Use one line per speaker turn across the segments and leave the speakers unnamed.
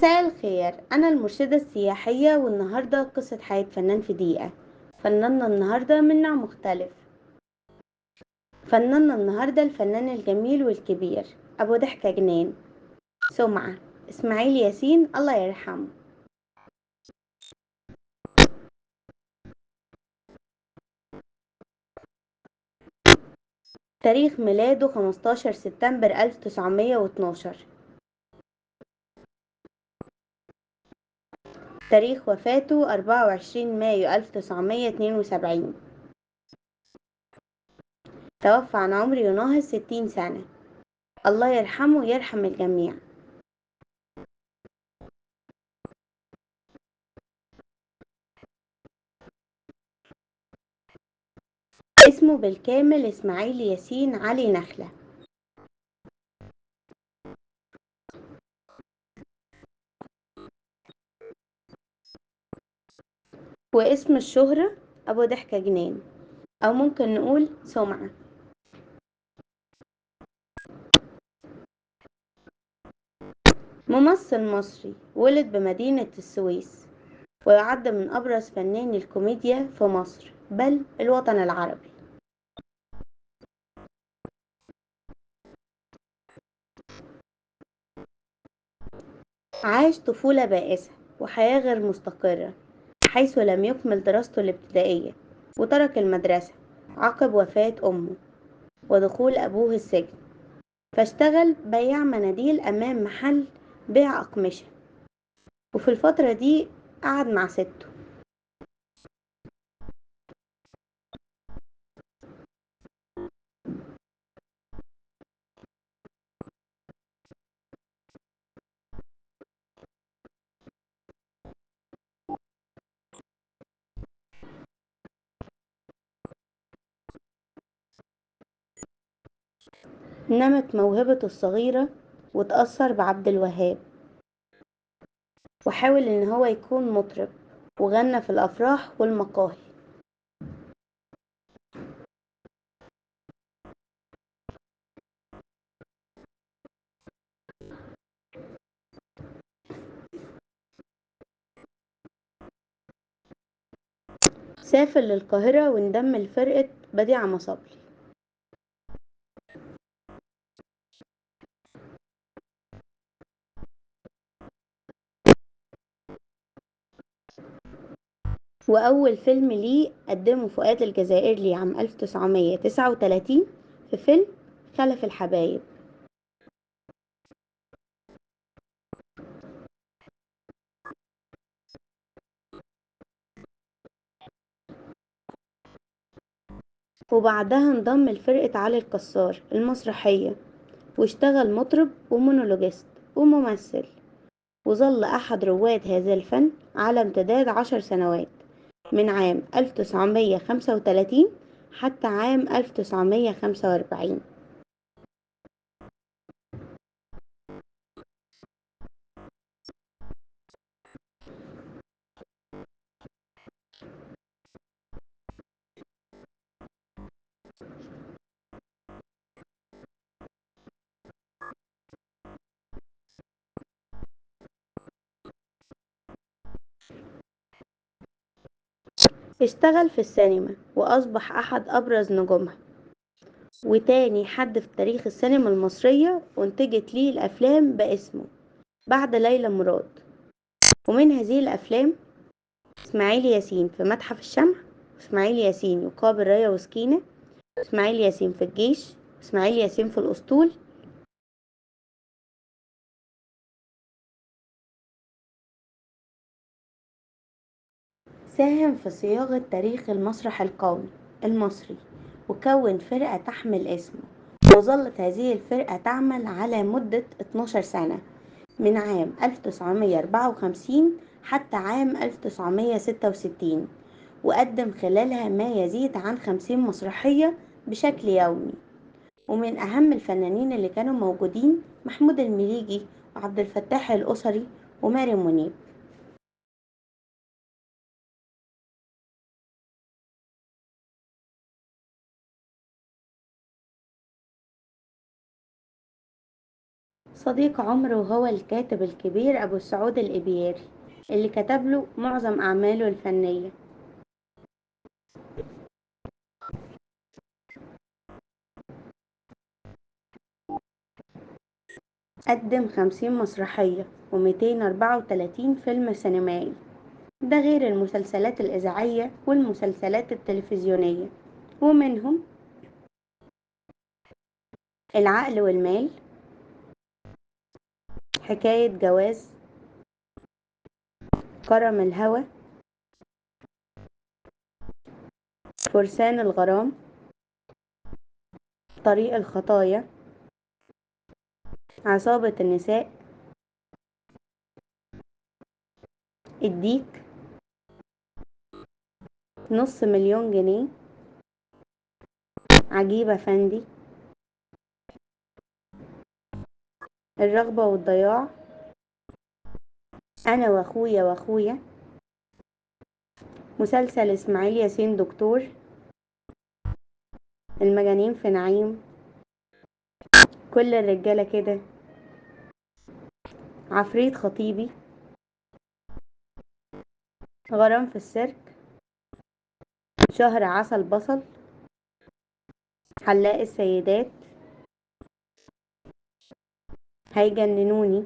مساء الخير، أنا المرشدة السياحية والنهاردة قصة حياة فنان في دقيقة. فناننا النهاردة من نوع مختلف. فناننا النهاردة الفنان الجميل والكبير أبو ضحكة جنان، سمعة إسماعيل ياسين الله يرحمه. تاريخ ميلاده 15 سبتمبر 1912. تاريخ وفاته 24 مايو 1972. توفى عن عمر يناهز 60 سنة. الله يرحمه ويرحم الجميع. اسمه بالكامل إسماعيل ياسين علي نخلة. واسم الشهرة أبو ضحكة جنان، أو ممكن نقول سمعة. ممثل مصري ولد بمدينة السويس، ويعد من أبرز فناني الكوميديا في مصر بل الوطن العربي. عاش طفولة بائسة وحياة غير مستقرة، حيث لم يكمل دراسته الابتدائية وترك المدرسة عقب وفاة أمه ودخول أبوه السجن، فاشتغل بياع مناديل أمام محل بيع أقمشة. وفي الفترة دي قعد مع سته. نمت موهبته الصغيرة وتأثر بعبد الوهاب، وحاول إن هو يكون مطرب وغنى في الأفراح والمقاهي. سافر للقاهرة وانضم لفرقة بديعة مصابلي. وأول فيلم ليه قدمه فؤاد الجزائري عام 1939 في فيلم خلف الحبايب. وبعدها انضم لفرقة علي الكسار المسرحية، واشتغل مطرب ومونولوجيست وممثل، وظل أحد رواد هذا الفن على امتداد 10 سنوات، من عام 1935 حتى عام 1945. اشتغل في السينما وأصبح أحد أبرز نجومها، وتاني حد في تاريخ السينما المصرية أنتجت ليه الأفلام باسمه بعد ليلى مراد. ومن هذه الأفلام إسماعيل ياسين في متحف الشمع، إسماعيل ياسين يقابل ريا وسكينة، إسماعيل ياسين في الجيش، إسماعيل ياسين في الأسطول. ساهم في صياغة تاريخ المسرح القومي المصري، وكون فرقة تحمل اسمه، وظلت هذه الفرقة تعمل على مدة 12 سنة، من عام 1954 حتى عام 1966، وقدم خلالها ما يزيد عن 50 مسرحية بشكل يومي. ومن أهم الفنانين اللي كانوا موجودين محمود المليجي وعبد الفتاح الأسري وماري منيب. صديق عمرو هو الكاتب الكبير أبو السعود الإبياري اللي كتب له معظم أعماله الفنية. قدم 50 مسرحية و234 فيلم سينمائي، ده غير المسلسلات الإذاعية والمسلسلات التلفزيونية، ومنهم العقل والمال، حكاية جواز، كرم الهوى، فرسان الغرام، طريق الخطايا، عصابة النساء، الديك، نص مليون جنيه، عجيبة فندي، الرغبة والضياع، أنا وأخويا وأخويا، مسلسل إسماعيل ياسين دكتور، المجانين في نعيم، كل الرجالة كده، عفريت خطيبي، غرام في السيرك، شهر عسل بصل، حلاق السيدات، هيجننوني،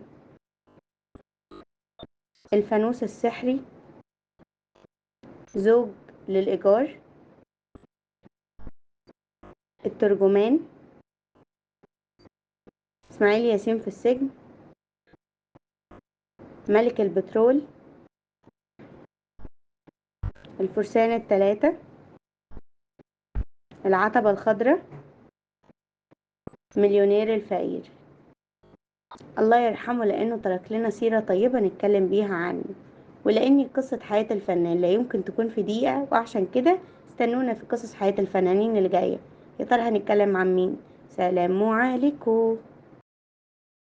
الفانوس السحري، زوج للإيجار، الترجمان، إسماعيل ياسين في السجن، ملك البترول، الفرسان التلاتة، العتبة الخضراء، مليونير الفقير. الله يرحمه لأنه ترك لنا سيرة طيبة نتكلم بيها عنه، ولأن قصة حياة الفنان لا يمكن تكون في دقيقة، وعشان كده استنونا في قصص حياة الفنانين اللي جاية. يا ترى هنتكلم عن مين؟ سلام عليكم.